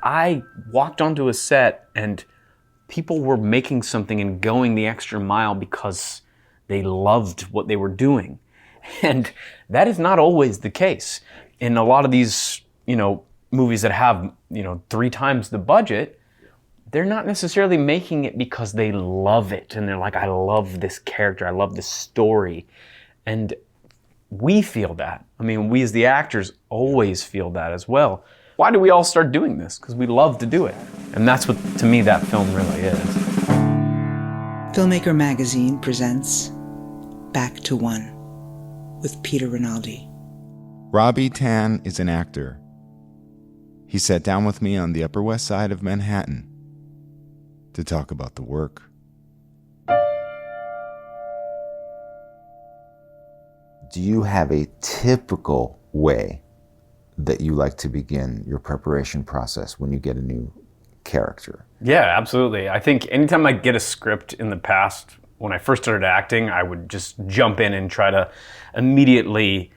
I walked onto a set and people were making something and going the extra mile because they loved what they were doing. And that is not always the case. In a lot of these, movies that have, 3 times the budget, they're not necessarily making it because they love it. And they're like, I love this character. I love this story. And we feel that. I mean, we as the actors always feel that as well. Why do we all start doing this? Because we love to do it. And that's what, to me, that film really is. Filmmaker Magazine presents Back to One with Peter Rinaldi. Robbie Tann is an actor. He sat down with me on the Upper West Side of Manhattan to talk about the work. Do you have a typical way that you like to begin your preparation process when you get a new character? Yeah, absolutely. I think anytime I get a script in the past, when I first started acting, I would just jump in and try to immediately,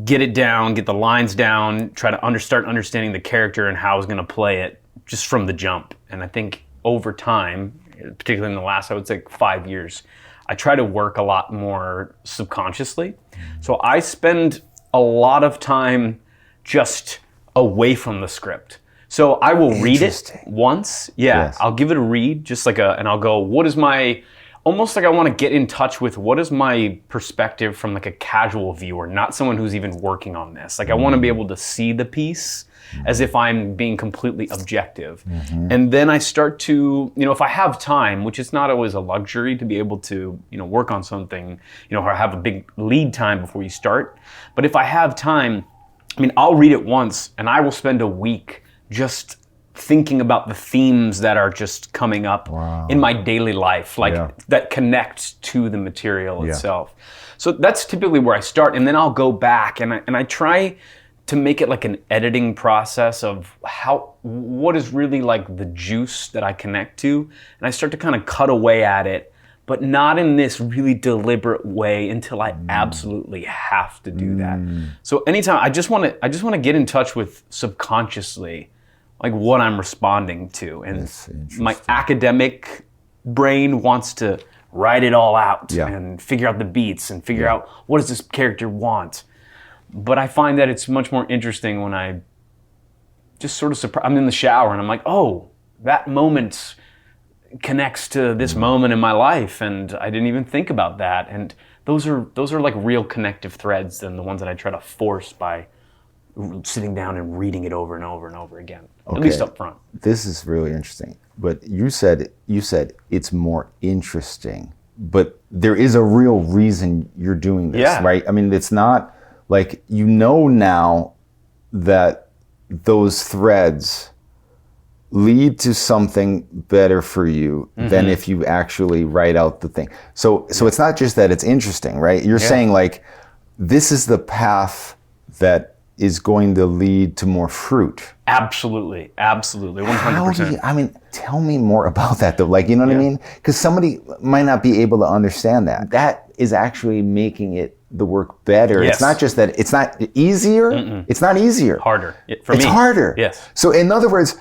get it down, get the lines down, try to start understanding the character and how I was going to play it just from the jump. And I think over time, particularly in the last, I would say 5 years, I try to work a lot more subconsciously. So I spend a lot of time just away from the script. So I will read it once. Yeah, yes. I'll give it a read, and I'll go, almost like I want to get in touch with what is my perspective from like a casual viewer, not someone who's even working on this. Like I want to be able to see the piece as if I'm being completely objective. Mm-hmm. And then I start to, if I have time, which is not always a luxury to be able to, work on something, or have a big lead time before you start. But if I have time, I'll read it once and I will spend a week just thinking about the themes that are just coming up in my daily life, that connect to the material itself. So that's typically where I start, and then I'll go back and I try to make it like an editing process of what is really like the juice that I connect to, and I start to kind of cut away at it, but not in this really deliberate way until I absolutely have to do that. So anytime I just want to get in touch with subconsciously like what I'm responding to, and my academic brain wants to write it all out and figure out the beats and figure out what does this character want. But I find that it's much more interesting when I just sort of I'm in the shower and I'm like, oh, that moment connects to this moment in my life, and I didn't even think about that. And those are like real connective threads than the ones that I try to force by sitting down and reading it over and over and over again. Okay. At least up front. This is really interesting. But you said it's more interesting, but there is a real reason you're doing this, right? It's not like now that those threads lead to something better for you than if you actually write out the thing. So it's not just that it's interesting, right? You're saying like, this is the path that is going to lead to more fruit. Absolutely, 100%. Tell me more about that though. Like, you know what I mean? Because somebody might not be able to understand that. That is actually making it the work better. Yes. It's not just that it's not easier. It's not easier. Harder. For me. It's harder. Yes. So in other words,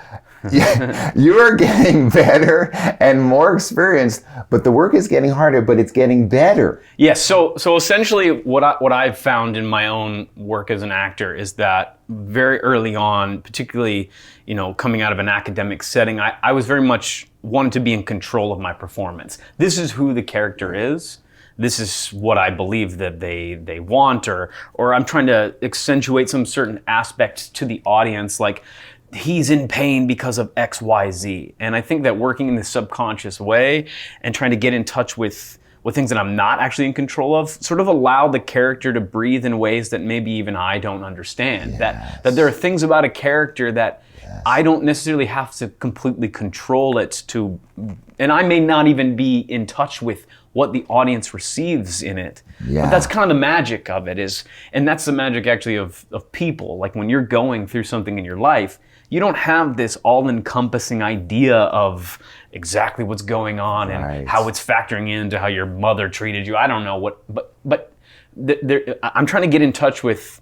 you are getting better and more experienced, but the work is getting harder, but it's getting better. Yes. So essentially what I've found in my own work as an actor is that very early on, particularly, coming out of an academic setting, I was very much wanted to be in control of my performance. This is who the character is. This is what I believe that they want, or I'm trying to accentuate some certain aspect to the audience, like he's in pain because of X, Y, Z. And I think that working in this subconscious way and trying to get in touch with things that I'm not actually in control of sort of allow the character to breathe in ways that maybe even I don't understand. Yes. That there are things about a character that I don't necessarily have to completely control it to, and I may not even be in touch with what the audience receives in it. But that's kind of the magic of it and that's the magic actually of people. Like when you're going through something in your life, you don't have this all-encompassing idea of exactly what's going on and how it's factoring into how your mother treated you. I don't know what, but I'm trying to get in touch with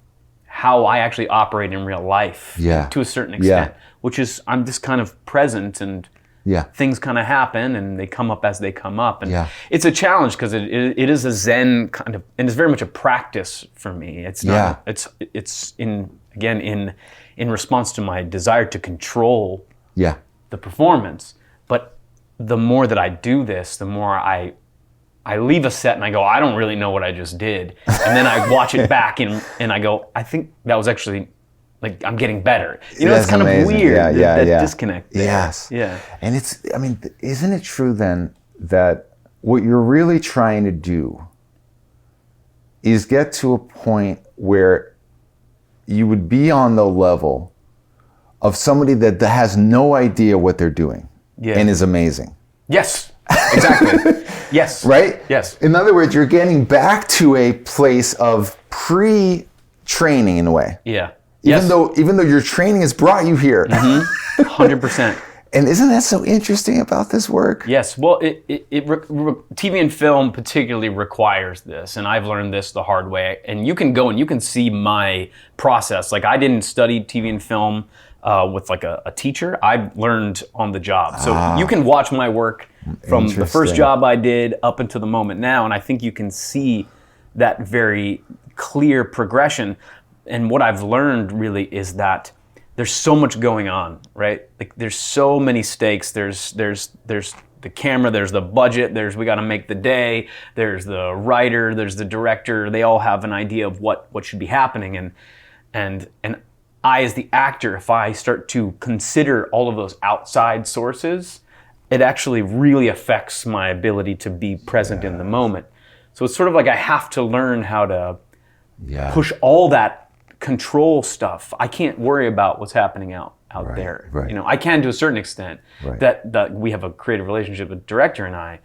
how I actually operate in real life to a certain extent, which is I'm just kind of present and things kind of happen and they come up as they come up. And it's a challenge because it is a Zen kind of, and it's very much a practice for me. It's not, it's in response to my desire to control the performance. But the more that I do this, the more I leave a set and I go, I don't really know what I just did. And then I watch it back and I go, I think that was actually, like, I'm getting better. You know, it's kind amazing. of weird, that disconnect there. Yes. Yeah. And isn't it true then that what you're really trying to do is get to a point where you would be on the level of somebody that has no idea what they're doing and is amazing. Yes, exactly. Yes. Right? Yes. In other words, you're getting back to a place of pre-training in a way. Yeah. Even though your training has brought you here. 100%. And isn't that so interesting about this work? Yes. Well, TV and film particularly requires this, and I've learned this the hard way. And you can go and you can see my process. Like, I didn't study TV and film with like a teacher. I learned on the job. So you can watch my work from the first job I did up until the moment now, and I think you can see that very clear progression. And what I've learned really is that there's so much going on, right? Like, there's so many stakes. There's the camera, there's the budget, we got to make the day, there's the writer, there's the director. They all have an idea of what should be happening, and I, as the actor, if I start to consider all of those outside sources, it actually really affects my ability to be present in the moment. So it's sort of like I have to learn how to push all that control stuff. I can't worry about what's happening out there. Right. You know, I can to a certain extent that we have a creative relationship with the director and I,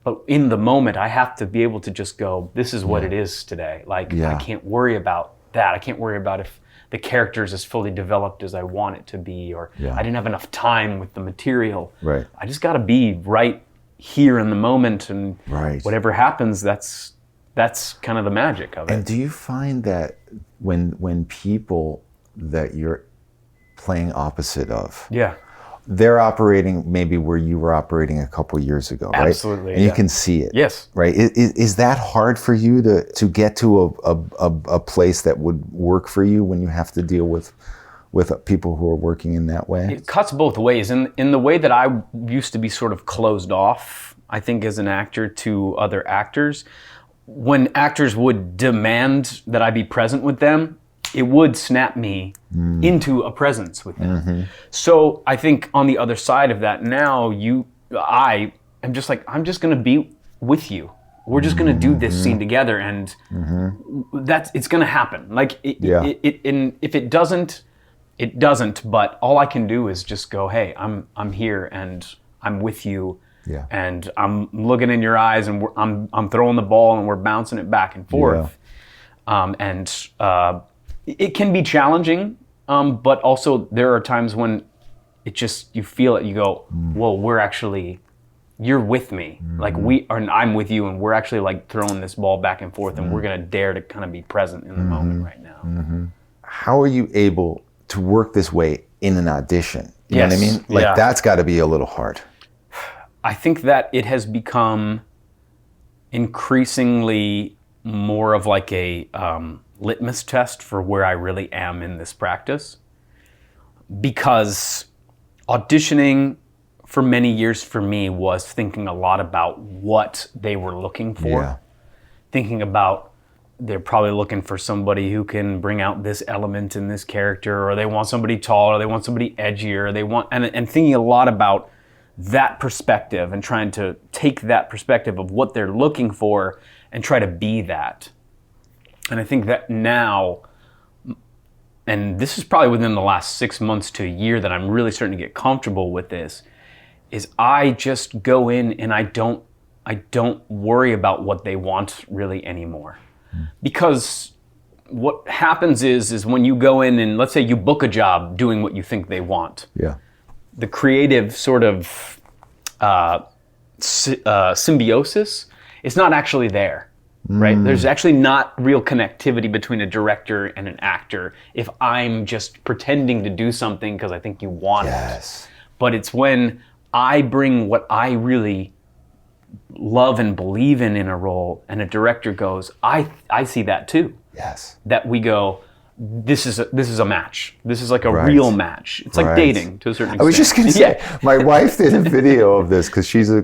but in the moment I have to be able to just go, this is what it is today. Like, I can't worry about that. I can't worry about if the character is as fully developed as I want it to be, or I didn't have enough time with the material. Right. I just got to be right here in the moment, and whatever happens, that's kind of the magic of it. And do you find that when people that you're playing opposite of, they're operating maybe where you were operating a couple years ago, right? Absolutely. And you can see it. Yes. Right? Is that hard for you to get to a place that would work for you when you have to deal with people who are working in that way? It cuts both ways. In the way that I used to be sort of closed off, I think, as an actor to other actors, when actors would demand that I be present with them, it would snap me into a presence with them. So I think on the other side of that now, I am just like, I'm just going to be with you. We're just going to do this scene together, and it's going to happen. Like, if it doesn't, it doesn't. But all I can do is just go, hey, I'm here and I'm with you. Yeah. And I'm looking in your eyes, and I'm throwing the ball, and we're bouncing it back and forth. It can be challenging, but also there are times when you feel it. You go, well, you're with me. Like, I'm with you, and we're actually like throwing this ball back and forth, and we're gonna dare to kind of be present in the moment right now. How are you able to work this way in an audition? You know what I mean? Like, that's got to be a little hard. I think that it has become increasingly more of like a litmus test for where I really am in this practice, because auditioning for many years for me was thinking a lot about what they were looking for, thinking about they're probably looking for somebody who can bring out this element in this character, or they want somebody taller, they want somebody edgier, and thinking a lot about that perspective and trying to take that perspective of what they're looking for and try to be that. And I think that now, and this is probably within the last 6 months to a year that I'm really starting to get comfortable with this, is I just go in and I don't worry about what they want really anymore. Because what happens is when you go in and let's say you book a job doing what you think they want. The creative sort of symbiosis is not actually there. right? There's actually not real connectivity between a director and an actor if I'm just pretending to do something because I think you want it. But it's when I bring what I really love and believe in a role, and a director goes, I see that too. That we go, this is a match. This is like a real match. It's like dating to a certain extent. I was just going to say, my wife did a video of this because she's a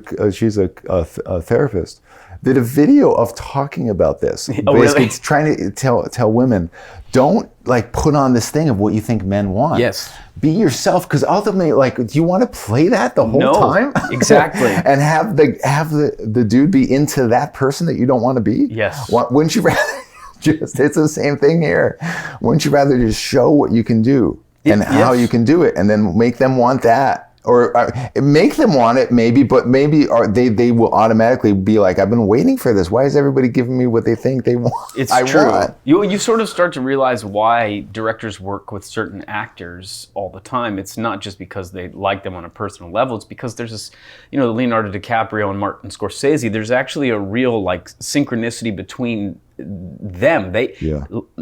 therapist. Did a video of talking about this. Oh, basically, really? trying to tell women, don't like put on this thing of what you think men want. Be yourself, because ultimately, like, do you want to play that the whole time? Exactly. And have the dude be into that person that you don't want to be? Wouldn't you rather just, it's the same thing here. Wouldn't you rather just show what you can do and how you can do it, and then make them want that? Or make them want it, maybe, but maybe they will automatically be like, I've been waiting for this. Why is everybody giving me what they think they want? It's true. You sort of start to realize why directors work with certain actors all the time. It's not just because they like them on a personal level. It's because there's this, Leonardo DiCaprio and Martin Scorsese. There's actually a real like synchronicity between them.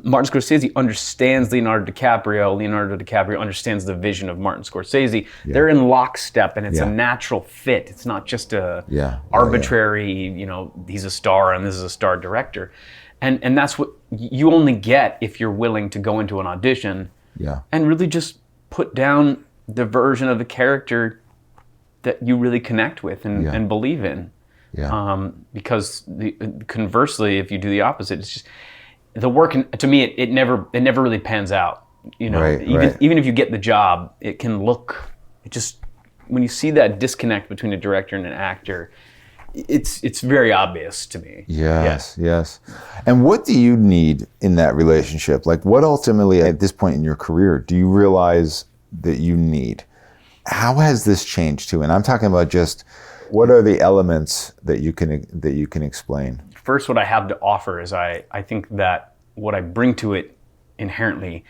Martin Scorsese understands Leonardo DiCaprio. Leonardo DiCaprio understands the vision of Martin Scorsese. They're in lockstep, and it's a natural fit. It's not just a arbitrary, he's a star and this is a star director. And that's what you only get if you're willing to go into an audition and really just put down the version of the character that you really connect with and believe in. Because conversely, if you do the opposite, it's just the work. To me, it never really pans out. Even if you get the job, it can look. It just, when you see that disconnect between a director and an actor, it's very obvious to me. Yes. And what do you need in that relationship? Like, what ultimately at this point in your career do you realize that you need? How has this changed too? And I'm talking about just, what are the elements that you can explain? First, what I have to offer is I think that what I bring to it inherently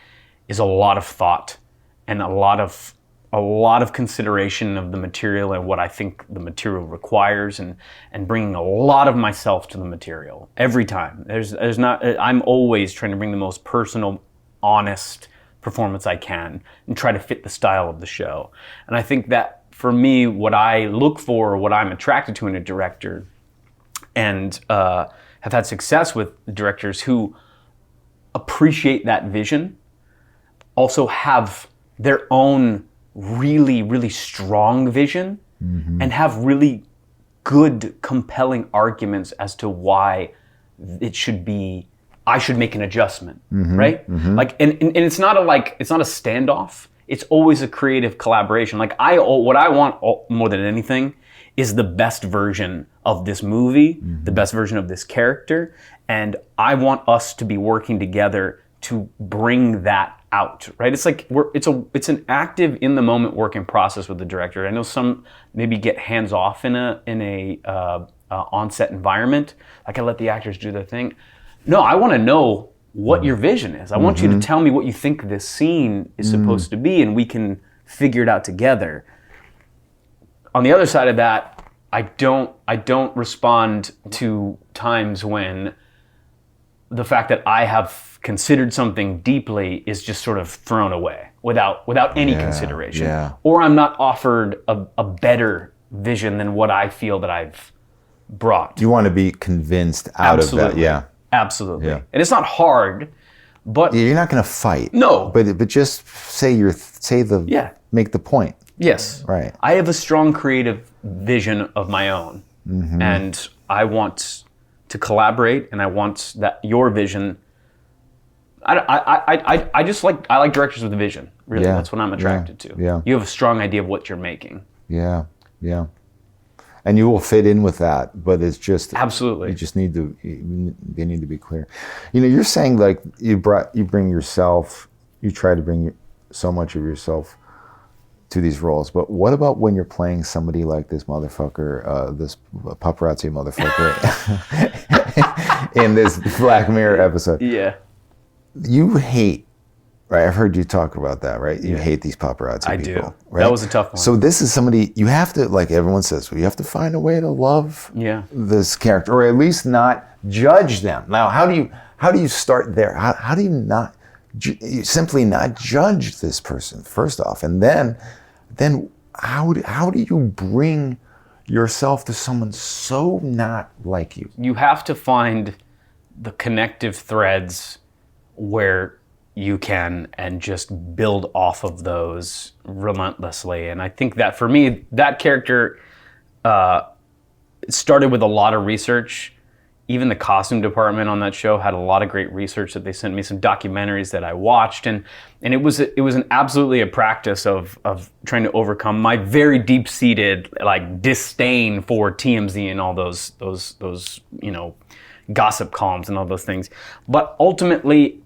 is a lot of thought and a lot of consideration of the material and what I think the material requires, and bringing a lot of myself to the material every time. I'm always trying to bring the most personal, honest performance I can and try to fit the style of the show. And I think that for me, what I look for, what I'm attracted to in a director, and have had success with directors who appreciate that vision, also have their own really, really strong vision, and have really good, compelling arguments as to why it should be, I should make an adjustment, right? Like, and it's not a standoff. It's always a creative collaboration. Like, what I want more than anything is the best version of this movie, the best version of this character, and I want us to be working together to bring that out, right? It's like it's an active, in the moment working process with the director. I know some maybe get hands off in a on-set environment. Like, I let the actors do their thing. No, I want to know what your vision is. I want you to tell me what you think this scene is supposed to be, and we can figure it out together. On the other side of that, I don't respond to times when the fact that I have considered something deeply is just sort of thrown away without any consideration. Or I'm not offered a better vision than what I feel that I've brought. You want to be convinced out of that. Absolutely. And it's not hard, but you're not going to fight. No. But just make the point. Yes. Right. I have a strong creative vision of my own, and I want to collaborate, and I want that your vision. I like directors with a vision. Really, that's what I'm attracted to. Yeah. You have a strong idea of what you're making. Yeah. And you will fit in with that, but it's just absolutely. You just need to. They need to be clear. You're saying like you bring yourself. You try to bring so much of yourself to these roles, but what about when you're playing somebody like this motherfucker, this paparazzi motherfucker, in this Black Mirror episode? Yeah. You hate. Right, I've heard you talk about that, right? You hate these paparazzi I people. do. Right? That was a tough one. So this is somebody, you have to, like everyone says, you have to find a way to love this character, or at least not judge them. Now, how do you start there? How do you not you simply not judge this person first off, and then how do you bring yourself to someone so not like you? You have to find the connective threads where you can and just build off of those relentlessly. And I think that for me, that character started with a lot of research. Even the costume department on that show had a lot of great research that they sent me, some documentaries that I watched, and it was absolutely a practice of trying to overcome my very deep-seated like disdain for TMZ and all those gossip columns and all those things. But ultimately,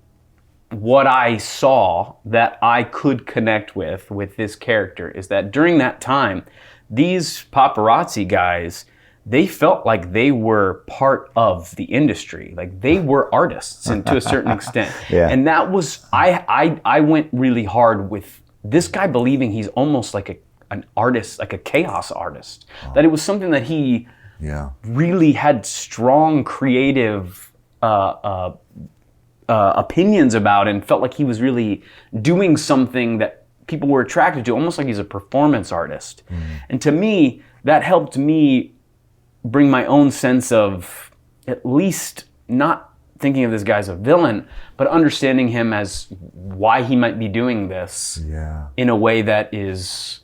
what I saw that I could connect with this character is that during that time, these paparazzi guys, they felt like they were part of the industry, like they were artists, and to a certain extent. Yeah. And that was I went really hard with this guy believing he's almost like an artist, like a chaos artist. That it was something that he really had strong creative opinions about, and felt like he was really doing something that people were attracted to, almost like he's a performance artist. And to me, that helped me bring my own sense of at least not thinking of this guy as a villain, but understanding him as why he might be doing this in a way that is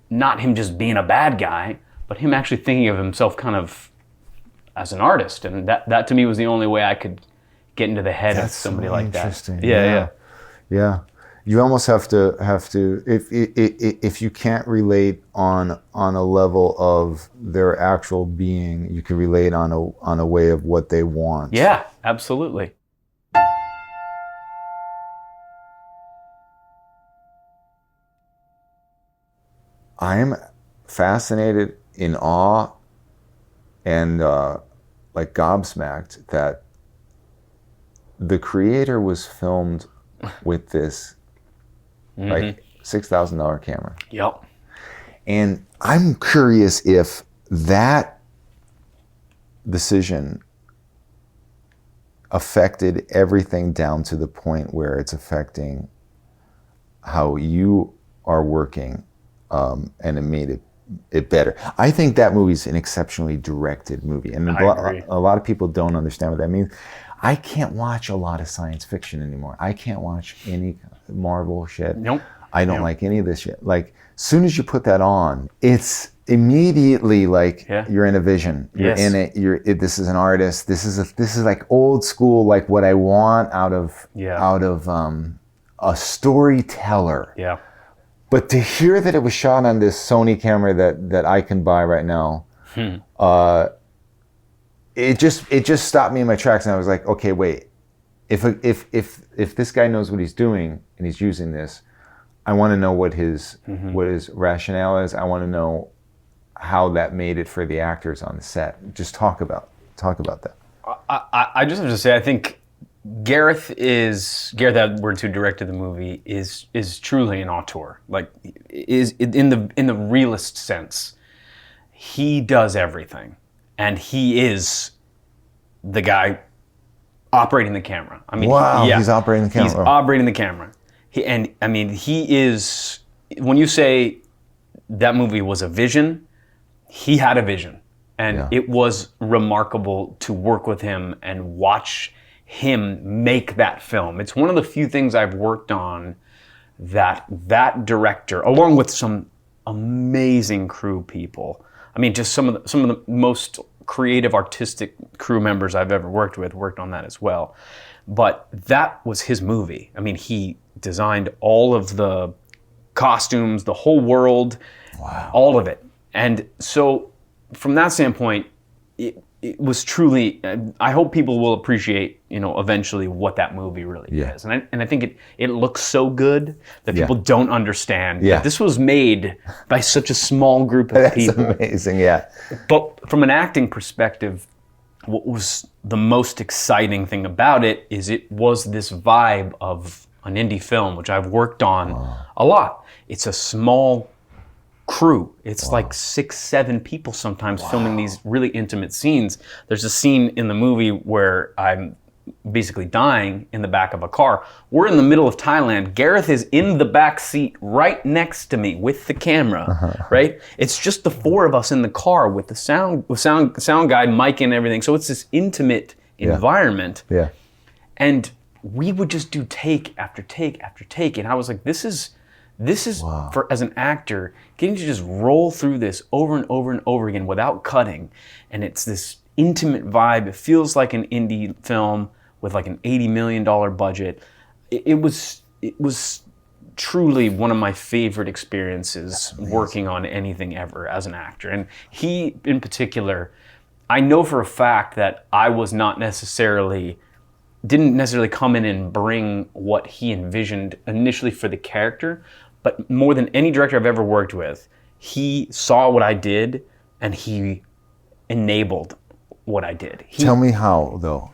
not him just being a bad guy, but him actually thinking of himself kind of as an artist. And that to me was the only way I could get into the head of somebody like that. Interesting. Yeah. You almost have to if you can't relate on a level of their actual being, you can relate on a way of what they want. Yeah, absolutely. I am fascinated, in awe, and like gobsmacked that the creator was filmed with this like $6,000 camera. Yep. And I'm curious if that decision affected everything down to the point where it's affecting how you are working, and it made it better. I think that movie's an exceptionally directed movie, and a lot of people don't understand what that means. I can't watch a lot of science fiction anymore. I can't watch any Marvel shit. Nope. I don't like any of this shit. Like, as soon as you put that on, it's immediately like you're in a vision. You're in it. This is an artist. This is like old school, like what I want out of a storyteller. Yeah. But to hear that it was shot on this Sony camera that I can buy right now, it just stopped me in my tracks, and I was like, okay, wait. If this guy knows what he's doing and he's using this, I want to know what his rationale is. I want to know how that made it for the actors on the set. Just talk about that. I just have to say, I think Gareth Edwards, who directed the movie, is truly an auteur. Like, is in the realist sense, he does everything, and he is the guy operating the camera. I mean, he's operating the camera. He's operating the camera. He is. When you say that movie was a vision, he had a vision, and it was remarkable to work with him and watch him make that film. It's one of the few things I've worked on that director, along with some amazing crew people. I mean, just some of the most creative, artistic crew members I've ever worked with worked on that as well. But that was his movie. I mean, he designed all of the costumes, the whole world, all of it. And so from that standpoint, it was truly, I hope people will appreciate, eventually what that movie really is. And I think it looks so good that people don't understand that this was made by such a small group of people. That's amazing, yeah. But from an acting perspective, what was the most exciting thing about it is it was this vibe of an indie film, which I've worked on a lot. It's a small crew. It's like 6, 7 people sometimes filming these really intimate scenes. There's a scene in the movie where I'm basically dying in the back of a car. We're in the middle of Thailand. Gareth is in the back seat right next to me with the camera, right? It's just the 4 of us in the car with the sound guy, mic and everything. So it's this intimate environment. Yeah. And we would just do take after take after take. And I was like, this is for, as an actor, getting to just roll through this over and over and over again without cutting. And it's this intimate vibe. It feels like an indie film with like an $80 million budget. It was truly one of my favorite experiences working on anything ever as an actor. And he, in particular, I know for a fact that I didn't necessarily come in and bring what he envisioned initially for the character, but more than any director I've ever worked with, he saw what I did and he enabled what I did. Tell me how, though.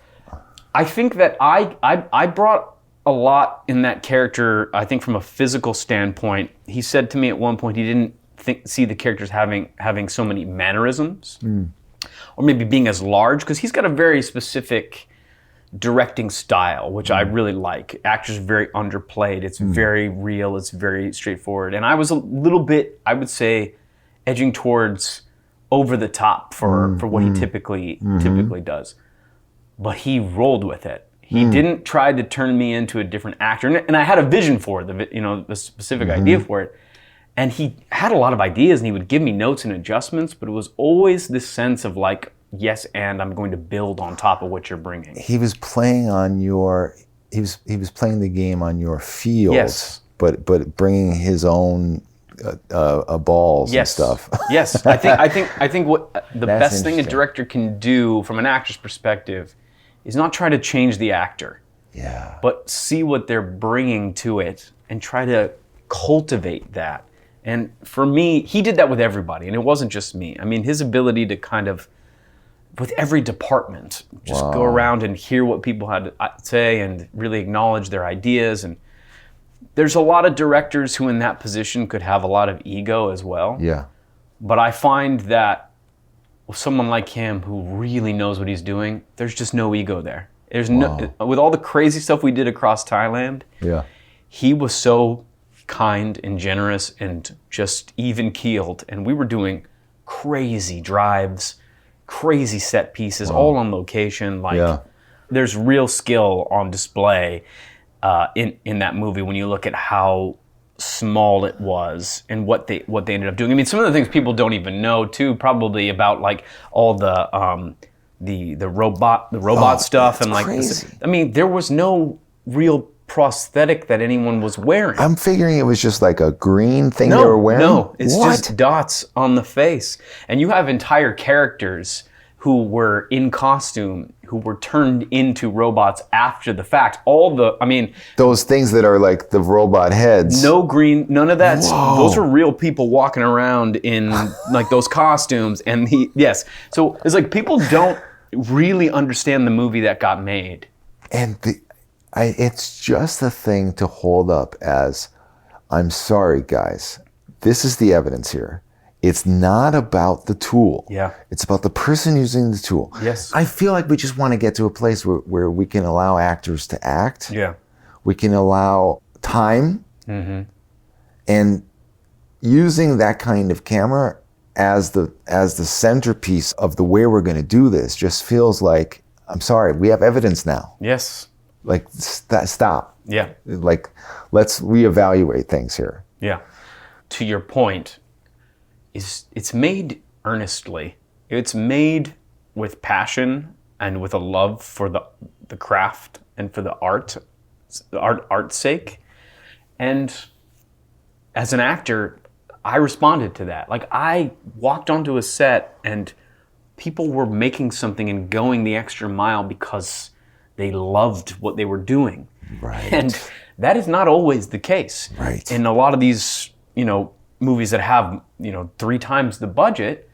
I think that I brought a lot in that character, I think from a physical standpoint. He said to me at one point he didn't see the characters having so many mannerisms, or maybe being as large, because he's got a very specific directing style, which I really like. Actors are very underplayed. It's very real. It's very straightforward. And I was a little bit, I would say, edging towards over the top for what he typically does. But he rolled with it. He didn't try to turn me into a different actor. And I had a vision for it, the specific idea for it. And he had a lot of ideas and he would give me notes and adjustments, but it was always this sense of like, yes, and I'm going to build on top of what you're bringing. He was playing on your, he was playing the game on your field, yes, but bringing his own balls and stuff. Yes, I think what the best thing a director can do from an actor's perspective is not try to change the actor, but see what they're bringing to it and try to cultivate that. And for me, he did that with everybody, and it wasn't just me. I mean, his ability to kind of, with every department, just go around and hear what people had to say and really acknowledge their ideas. And there's a lot of directors who in that position could have a lot of ego as well. Yeah. But I find that with someone like him who really knows what he's doing, there's just no ego there. There's no, with all the crazy stuff we did across Thailand, he was so kind and generous and just even keeled. And we were doing crazy drives, crazy set pieces, all on location. Like there's real skill on display in that movie when you look at how small it was and what they ended up doing. I mean, some of the things people don't even know too, probably about like all the robot stuff and like I mean, there was no real prosthetic that anyone was wearing. I'm figuring it was just like a green thing they were wearing. No, it's just dots on the face. And you have entire characters who were in costume, who were turned into robots after the fact. Those things that are like the robot heads. No green, none of that. Whoa. Those are real people walking around in like those costumes. And so it's like people don't really understand the movie that got made. And it's just a thing to hold up as, I'm sorry guys, this is the evidence here. It's not about the tool. Yeah. It's about the person using the tool. Yes. I feel like we just want to get to a place where we can allow actors to act. Yeah. We can allow time. And using that kind of camera as the centerpiece of the way we're going to do this just feels like, I'm sorry, we have evidence now. Yes. Like, stop. Yeah. Like, let's reevaluate things here. Yeah. To your point, it's made earnestly. It's made with passion and with a love for the craft and for the art's sake. And as an actor, I responded to that. Like, I walked onto a set and people were making something and going the extra mile because they loved what they were doing. Right. And that is not always the case. Right. In a lot of these, movies that have, 3 times the budget,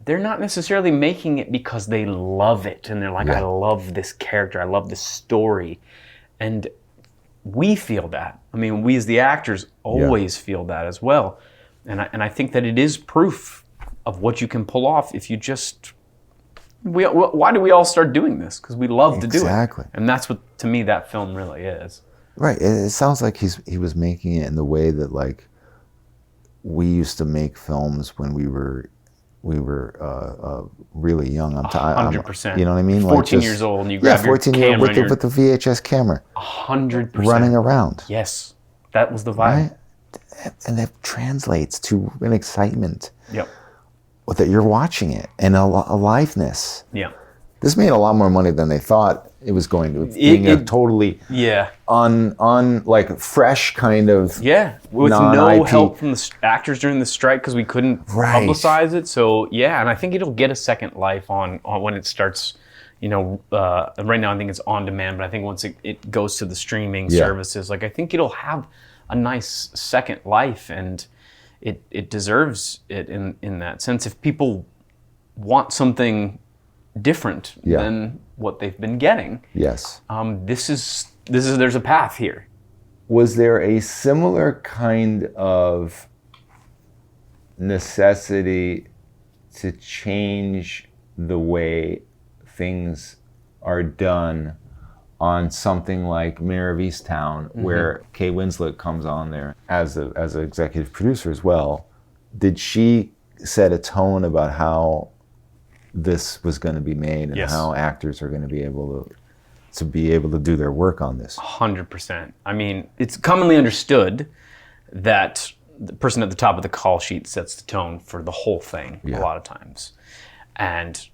they're not necessarily making it because they love it. And they're like, I love this character. I love this story. And we feel that. I mean, we as the actors always feel that as well. And I think that it is proof of what you can pull off if you just... why do we all start doing this? Because we love to do it. Exactly. And that's what, to me, that film really is. Right. It sounds like he was making it in the way that like we used to make films when we were really young. 100%. You know what I mean? 14 years old, and you grab your camera with the VHS camera. 100%. Running around. Yes. That was the vibe. Right? And that translates to an excitement. Yep. That you're watching it, and a aliveness. Yeah. This made a lot more money than they thought it was going to. Being a totally like fresh kind of with no help from the actors during the strike because we couldn't publicize it. So and I think it'll get a second life on when it starts. Right now I think it's on demand, but I think once it goes to the streaming services, like I think it'll have a nice second life, and it deserves it in that sense. If people want something different than what they've been getting, there's a path here. Was there a similar kind of necessity to change the way things are done on something like Mare of Easttown, where Kate Winslet comes on there as an executive producer as well? Did she set a tone about how this was going to be made and how actors are going to be able to do their work on this? 100%. I mean, it's commonly understood that the person at the top of the call sheet sets the tone for the whole thing a lot of times. And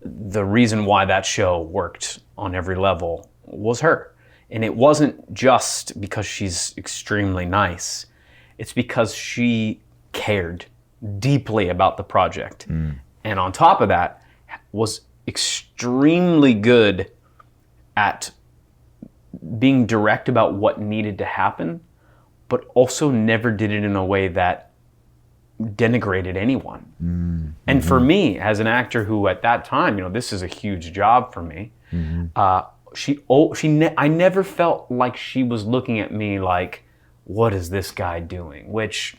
the reason why that show worked on every level was her. And it wasn't just because she's extremely nice. It's because she cared deeply about the project. And on top of that, was extremely good at being direct about what needed to happen, but also never did it in a way that denigrated anyone. And for me, as an actor who at that time, this is a huge job for me, I never felt like she was looking at me like, what is this guy doing? Which,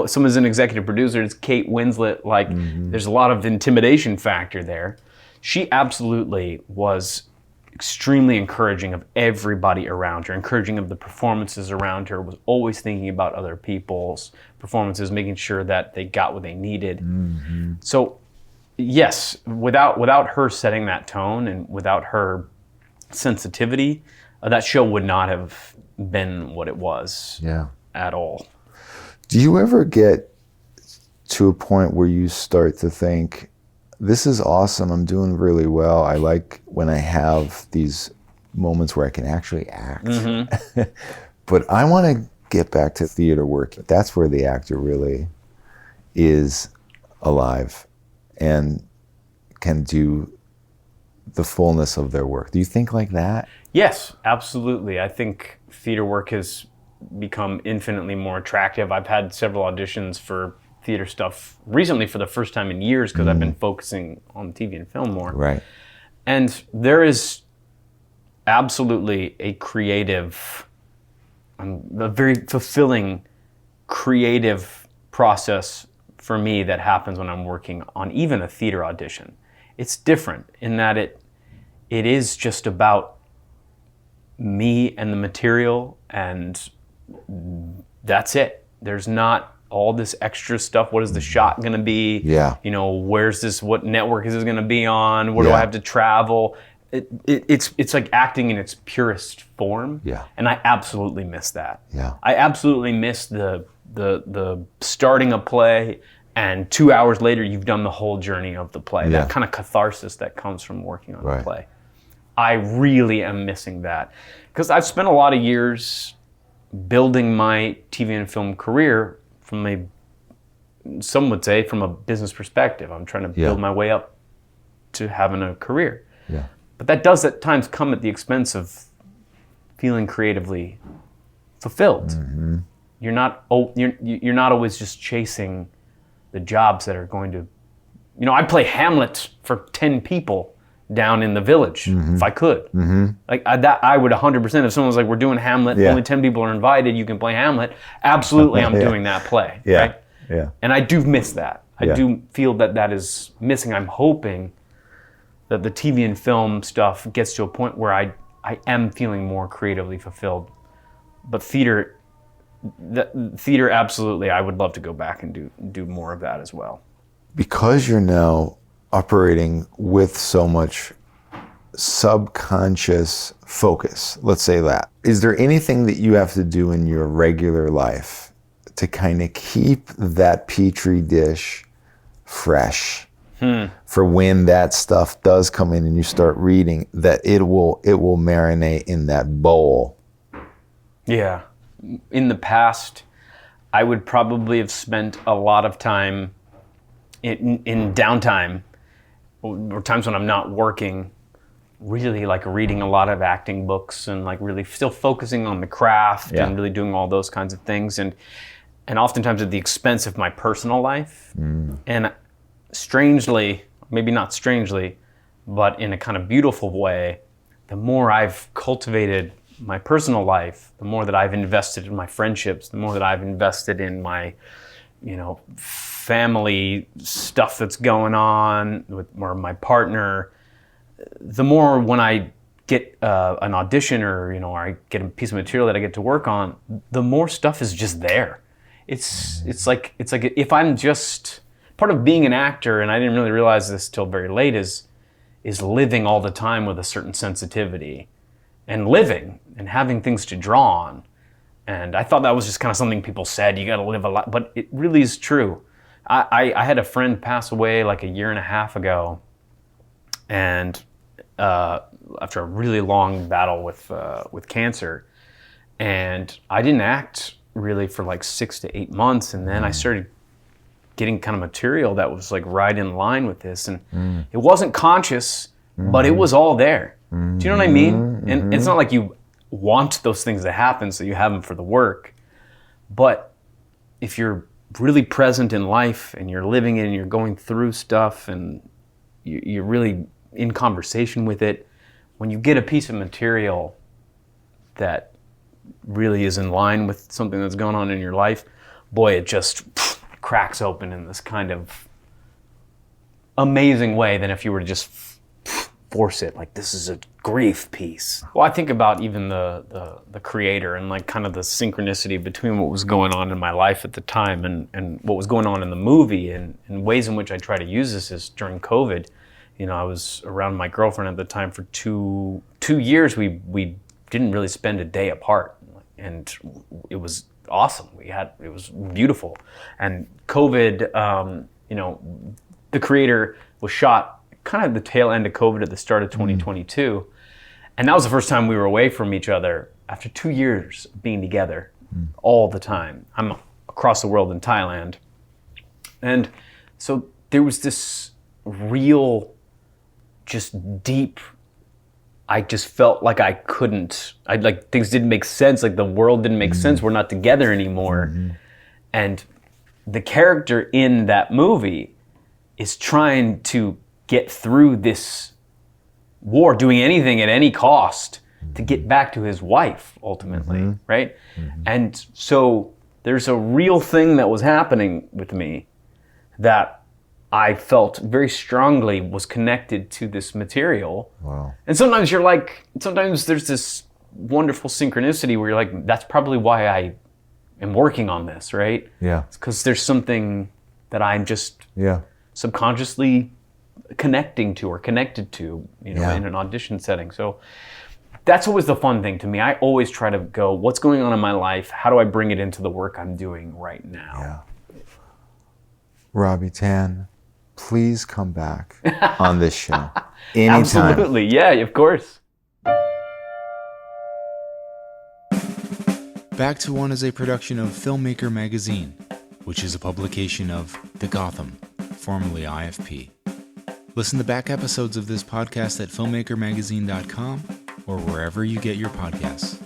someone's an executive producer, it's Kate Winslet, like there's a lot of intimidation factor there. She absolutely was extremely encouraging of everybody around her, encouraging of the performances around her, was always thinking about other people's performances, making sure that they got what they needed. So yes, without her setting that tone and without her sensitivity, that show would not have been what it was at all. Do you ever get to a point where you start to think, this is awesome, I'm doing really well, I like when I have these moments where I can actually act, but I want to get back to theater work. That's where the actor really is alive and can do the fullness of their work. Do you think like that? Yes, absolutely. I think theater work has become infinitely more attractive. I've had several auditions for theater stuff recently for the first time in years because I've been focusing on TV and film more. Right. And there is absolutely a creative, a very fulfilling creative process for me that happens when I'm working on even a theater audition. It's different in that it is just about me and the material, and that's it. There's not all this extra stuff. What is the shot going to be? Yeah. Where's this? What network is this going to be on? Where do I have to travel? It's like acting in its purest form. Yeah. And I absolutely miss that. Yeah. I absolutely miss the starting a play and 2 hours later you've done the whole journey of the play. That kind of catharsis that comes from working on a play. I really am missing that because I've spent a lot of years building my TV and film career from some would say from a business perspective. I'm trying to build my way up to having a career. Yeah. But that does at times come at the expense of feeling creatively fulfilled. Mm-hmm. You're not always just chasing the jobs that are going to, I play Hamlet for 10 people down in the Village if I could. Like I would 100%. If someone was like, "We're doing Hamlet, only 10 people are invited. You can play Hamlet." Absolutely, I'm doing that play. Right? Yeah. And I do miss that. I do feel that is missing. I'm hoping that the TV and film stuff gets to a point where I am feeling more creatively fulfilled. But theater, absolutely, I would love to go back and do more of that as well. Because you're now operating with so much subconscious focus, let's say that, is there anything that you have to do in your regular life to kind of keep that petri dish fresh for when that stuff does come in and you start reading, that it will marinate in that bowl? Yeah. In the past, I would probably have spent a lot of time in downtime, or times when I'm not working, really like reading a lot of acting books and like really still focusing on the craft and really doing all those kinds of things, and oftentimes at the expense of my personal life. And strangely, maybe not strangely, but in a kind of beautiful way, the more I've cultivated my personal life, the more that I've invested in my friendships, the more that I've invested in my, family stuff that's going on with my partner, the more when I get an audition or I get a piece of material that I get to work on, the more stuff is just there. It's like if I'm just part of being an actor, and I didn't really realize this till very late, is living all the time with a certain sensitivity and living and having things to draw on. And I thought that was just kind of something people said, you got to live a lot, but it really is true. I had a friend pass away like a year and a half ago, and after a really long battle with cancer, and I didn't act really for like 6 to 8 months, and then I started getting kind of material that was like right in line with this, and it wasn't conscious, but it was all there. Do you know what I mean? And it's not like you want those things to happen so you have them for the work, but if you're really present in life and you're living it and you're going through stuff and you're really in conversation with it, when you get a piece of material that really is in line with something that's going on in your life, boy, it just cracks open in this kind of amazing way than if you were to just force it, like this is a grief piece. Well, I think about even the creator and like kind of the synchronicity between what was going on in my life at the time and what was going on in the movie, and ways in which I try to use this is during COVID. I was around my girlfriend at the time for two years. We didn't really spend a day apart, and it was awesome. It was beautiful. And COVID, The Creator was shot kind of the tail end of COVID at the start of 2022. And that was the first time we were away from each other after 2 years of being together all the time. I'm across the world in Thailand. And so there was this real, just deep, I just felt like I couldn't, things didn't make sense, like the world didn't make sense, we're not together anymore. And the character in that movie is trying to get through this war, doing anything at any cost to get back to his wife, ultimately, right? And so there's a real thing that was happening with me that I felt very strongly was connected to this material. Wow. And sometimes sometimes there's this wonderful synchronicity where you're like, that's probably why I am working on this, right? Yeah. It's because there's something that I'm just subconsciously connected to, in an audition setting. So that's always the fun thing to me. I always try to go, what's going on in my life? How do I bring it into the work I'm doing right now? Yeah. Robbie Tann, please come back on this show anytime. Absolutely, yeah, of course. Back to One is a production of Filmmaker Magazine, which is a publication of The Gotham, formerly IFP. Listen to back episodes of this podcast at filmmakermagazine.com or wherever you get your podcasts.